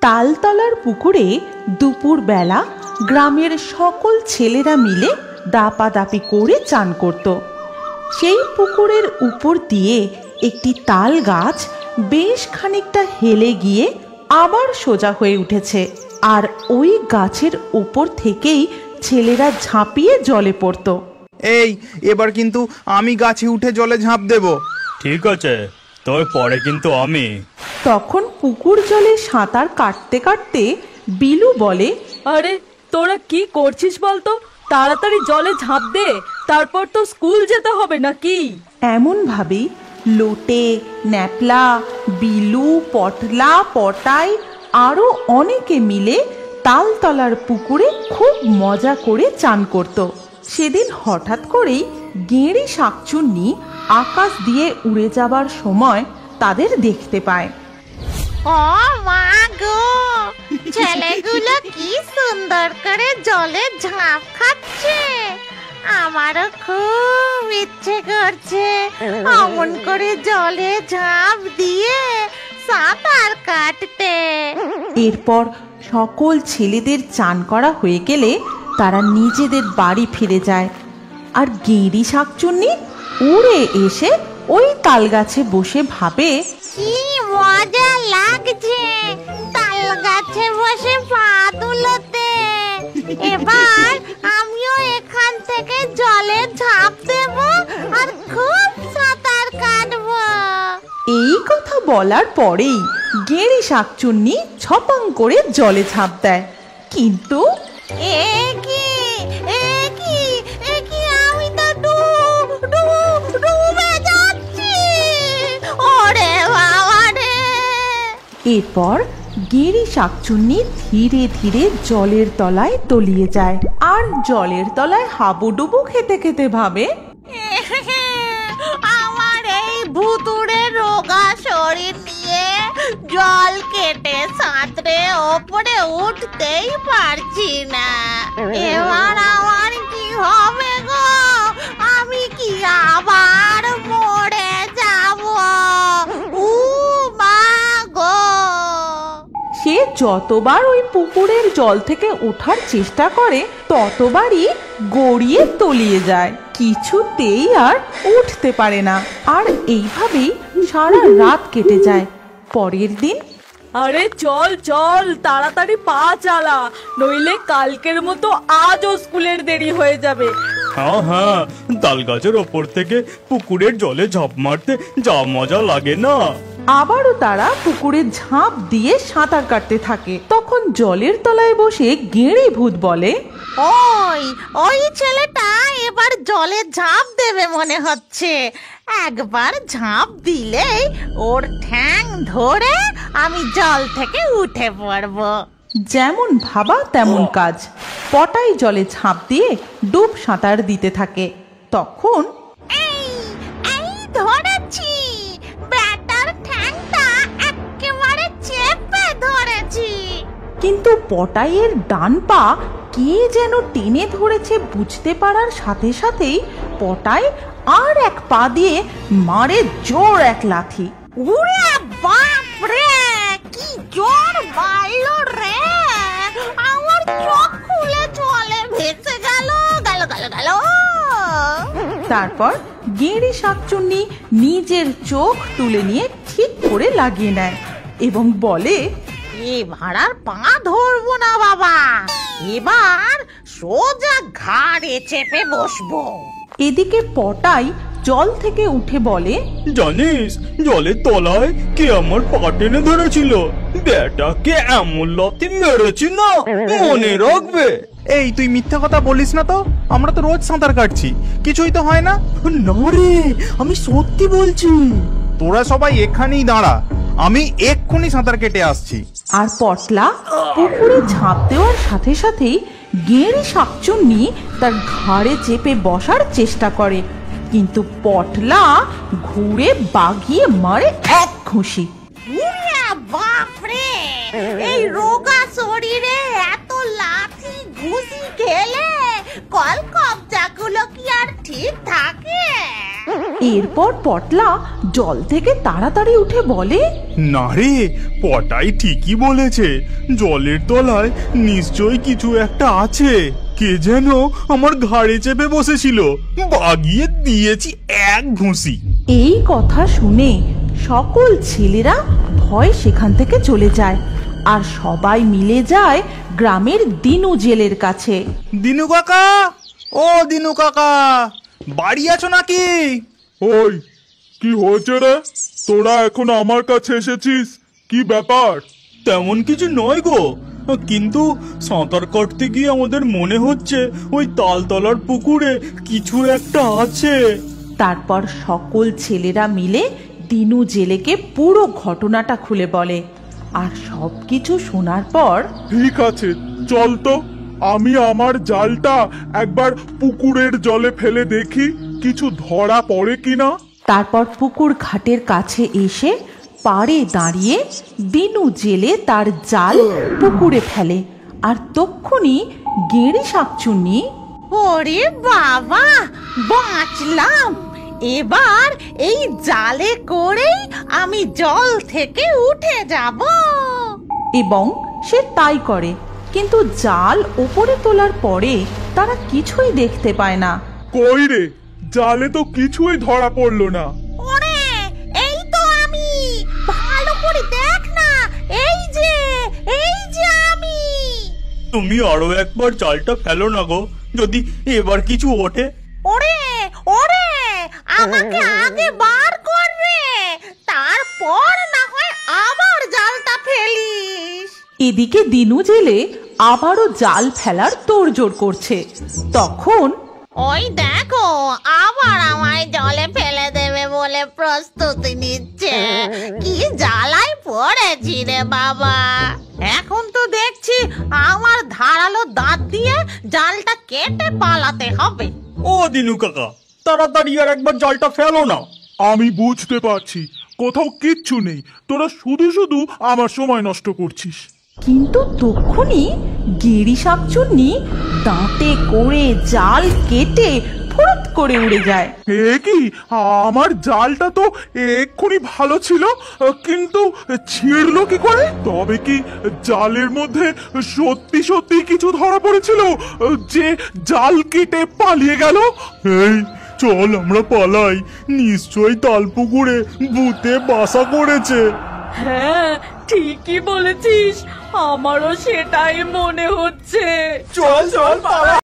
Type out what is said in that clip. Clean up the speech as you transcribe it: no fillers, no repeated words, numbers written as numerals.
তালতলার পুকুরে দুপুরবেলা গ্রামের সকল ছেলেরা মিলে দাপাদাপি করে চান করত। সেই পুকুরের উপর দিয়ে একটি তাল গাছ বেশ খানিকটা হেলে গিয়ে আবার সোজা হয়ে উঠেছে, আর ওই গাছের উপর থেকেই ছেলেরা ঝাঁপিয়ে জলে পড়ত। এই এবার কিন্তু আমি গাছে উঠে জলে ঝাঁপ দেব। ঠিক আছে, তোর পরে কিন্তু আমি। তখন পুকুর জলে সাঁতার কাটতে কাটতে বিলু বলে, আরে তোরা কি করছিস বলতো? তাড়াতাড়ি জলে ঝাঁপ দে, তারপর তো স্কুল যেতে হবে নাকি? এমন ভাবেই লোটে, ন্যাপলা, বিলু, পটলা, পটাই আরো অনেকে মিলে তালতলার পুকুরে খুব মজা করে চান করত। সেদিন হঠাৎ করেই গেঁড়ি শাকচুন্নি আকাশ দিয়ে উড়ে যাবার সময় তাদের দেখতে পায়। ও মা গো, ছেলেগুলো কি সুন্দর করে জলে ঝাঁপ খাচ্ছে। আমারও খুব ইচ্ছে করছে অমন করে জলে ঝাঁপ দিয়ে সাঁতার কাটতে। এরপর সকল ছেলেদের চান করা হয়ে গেলে তারা নিজেদের বাড়ি ফিরে যায়, আর গেঁড়ি শাকচুন্নি উড়ে এসে ওই তাল গাছে বসে ভাবে, কি মজা লাগছে তাল গাছে বসে পা তুলতে। এবার আমিও এখান থেকে জলে ঝাঁপ দেব আর খুব সাঁতার কাটবো। এই কথা বলার পরেই গেঁড়ি শাকচুন্নি ছপাং করে জলে ঝাঁপ দেয়। কিন্তু আমি তো ডুবে যাচ্ছি। ওরে বাবা রে! এরপর গেঁড়ি শাকচুন্নি ধীরে ধীরে জলের তলায় তলিয়ে যায়, আর জলের তলায় হাবুডুবু খেতে খেতে ভাবে, আমার এই ভুতুড়ে রোগা শরীর নিয়ে জল কেটে সাঁতরে ওপরে উঠতেই পারছি না। এবার আমার কি হবে গো? আমি কি আবার মরে যাব? মা গো! সে যতবার ওই পুকুরের জল থেকে ওঠার চেষ্টা করে ততবারই গড়িয়ে তলিয়ে যায়, কিছুতেই আর উঠতে পারে না। আর এইভাবেই সারা রাত কেটে যায়। পরের দিন, আরে চল চল, তাড়াতাড়ি পা চালা, নইলে কালকের মতো আজও স্কুলের দেরি হয়ে যাবে। হ্যাঁ হ্যাঁ, তাল গাছের ওপর থেকে পুকুরের জলে ঝাঁপ মারতে যা মজা লাগে না। আবারও তারা পুকুরে ঝাঁপ দিয়ে সাঁতার কাটতে থাকে। তখন জলের তলায় বসে গেঁড়ি ভূত বলে, ওই ছেলেটা এবার জলে ঝাঁপ দেবে মনে হচ্ছে। একবার ঝাঁপ দিলেই ওর ঠ্যাং ধরে আমি জল থেকে উঠে পড়বো। যেমন ভাবা তেমন কাজ। পটাই জলে ঝাঁপ দিয়ে ডুব সাঁতার দিতে থাকে। তখন এই ধরেছি, ব্যাটার ঠ্যাংটা একেবারে চেপে ধরেছি। কিন্তু পটাইয়ের ডান পা কে যেন টেনে ধরেছে বুঝতে পারার সাথে সাথেই পটাই আর এক পা দিয়ে মারে জোর এক লাথি। উরে বাপ রে, কি জোর মারলো রে! আমার চোখ খুলে চলে ভেসে গেল। তারপর গেঁড়ি শাকচুন্নি নিজের চোখ তুলে নিয়ে ঠিক করে লাগিয়ে নেয় এবং বলে, এবার আর পা ধরবো না বাবা, এবার সোজা ঘাড়ে চেপে বসবো। এদিকে পটাই জল থেকে উঠে বলে, জানিস জলের তলায় কে আমার পা টেনে ধরেছিল? বেটাকে এমন লাথি মেরেছি না, মনে রাখবে। এই তুই মিথ্যা কথা বলিস না তো, আমরা তো রোজ সাঁতার কাটছি, কিছুই তো হয় না। না রে, আমি সত্যি বলছি। তোরা সবাই এখানেই দাঁড়া, আমি এক্ষুনি সাঁতার কেটে আসছি। আর পটলা পুকুরে ঝাঁপ দেওয়ার সাথে সাথেই গেঁড়ি শাকচুন্নি তার ঘাড়ে চেপে বসার চেষ্টা করে, কিন্তু পটলা ঘুরে বাগিয়ে মারে এক ঘুষি। বাপরে, এই রোগা শরীরে এত লাথি ঘুষি খেলে কলকবজাগুলো কি আর ঠিক থাকে? এরপর পটলা জল থেকে তাড়াতাড়ি উঠে বলে, না রে, পটাই ঠিকই বলেছে, জলের তলায় নিশ্চয়ই কিছু একটা আছে। কে যেন আমার ঘাড়ে চেপে বসেছিল, বাগিয়ে দিয়েছি এক ঘুষি। এই কথা শুনে সকল ছেলেরা ভয় সেখান থেকে চলে যায়, আর সবাই মিলে যায় গ্রামের দিনু জেলের কাছে। দিনু কাকা, ও দিনু কাকা, বাড়ি আছো নাকি? ওই কি হয়েছে রে? তোরা এখন আমার কাছে এসেছিস, কি ব্যাপার? তেমন কিছু নয় গো, কিন্তু সাঁতার কাটতে গিয়ে আমাদের মনে হচ্ছে ওই তালতলার পুকুরে কিছু একটা আছে। তারপর সকল ছেলেরা মিলে দিনু জেলেকে পুরো ঘটনাটা খুলে বলে, আর সবকিছু শোনার পর, ঠিক আছে, চল তো, আমি আমার জালটা একবার পুকুরের জলে ফেলে দেখি কিছু ধরা পড়ে কিনা। তারপর পুকুর ঘাটের কাছে এসে পাড়ে দাঁড়িয়ে দিনু জেলে তার জাল পুকুরে ফেলে, আর তক্ষুনি গেঁড়ি শাকচুন্নি, ওরে বাবা, বাঁচলাম! এবার এই জালে করেই আমি জল থেকে উঠে যাব। এবং সে তাই করে, কিন্তু জাল ওপরে তোলার পরে তারা কিছুই দেখতে পায় না। কই রে, জালে তো কিছুই ধরা পড়লো না। ওরে, এই তো আমি, ভালো করে দেখ না, এই যে আমি। তুমি আরো একবার জালটা ফেলো না গো, যদি এবার কিছু ওঠে। ওরে ওরে, আমাকে আগে বার কর রে, তারপর না হয় আবার জালটা ফেলিস। এদিকে দিনু জেলে আবারও জাল ফেলার তোড়জোড় করছে। তখন ওই দেখো, আবার আমায় জলে ফেলে দেবে বলে প্রস্তুতি নিচ্ছে। কি জ্বালায় পড়েছি রে বাবা! এখন তো দেখছি আমার ধারালো দাঁত দিয়ে জালটা কেটে পালাতে হবে। ও দিনু কাকা, তাড়াতাড়ি আর একবার জালটা ফেলো না। আমি বুঝতে পারছি কোথাও কিচ্ছু নেই, তোরা শুধু শুধু আমার সময় নষ্ট করছিস। কিন্তু তক্ষুনি গেঁড়ি শাকচুন্নি দাঁতে করে জাল কেটে ফুরুত করে উড়ে যায়। এ কি, আমার জালটা তো এক্ষুনি ভালো ছিল, কিন্তু ছিঁড়লো কি করে? তবে কি জালের মধ্যে সত্যি সত্যি কিছু ধরা পড়েছিল যে জাল কেটে পালিয়ে গেল? এই চল আমরা পালাই, নিশ্চয়ই তালপুকুরে ভূতে বাসা করেছে। হ্যাঁ, ঠিকই বলেছিস, আমারও সেটাই মনে হচ্ছে। চল চল পালা।